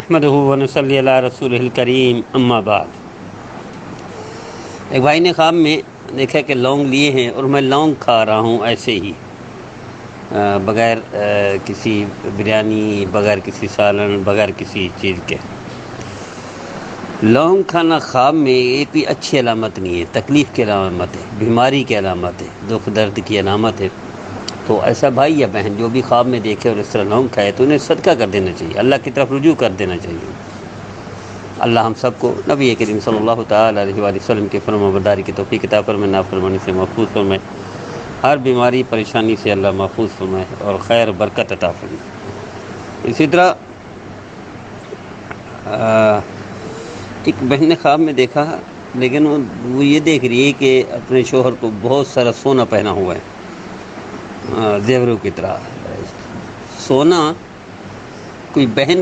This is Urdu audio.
نحمدہ ونصلی علی رسولہ الکریم اما بعد۔ ایک بھائی نے خواب میں دیکھا کہ لونگ لیے ہیں اور میں لونگ کھا رہا ہوں ایسے ہی، بغیر کسی بریانی، بغیر کسی سالن، بغیر کسی چیز کے۔ لونگ کھانا خواب میں یہ کوئی اچھی علامت نہیں ہے، تکلیف کی علامت ہے، بیماری کی علامت ہے، دکھ درد کی علامت ہے۔ تو ایسا بھائی یا بہن جو بھی خواب میں دیکھے اور اس طرح لونگ کھائے تو انہیں صدقہ کر دینا چاہیے، اللہ کی طرف رجوع کر دینا چاہیے۔ اللہ ہم سب کو نبی کریم صلی اللہ تعالیٰ علیہ وآلہ وسلم کے فرمان برداری کی توفیق عطا فرمائے، نافرمانی سے محفوظ فرمائے، ہر بیماری پریشانی سے اللہ محفوظ فرمائے اور خیر برکت عطا فرمائے۔ اسی طرح ایک بہن نے خواب میں دیکھا، لیکن وہ یہ دیکھ رہی ہے کہ اپنے شوہر کو بہت سارا سونا پہنا ہوا ہے، زیوروں کی طرح۔ سونا کوئی بہن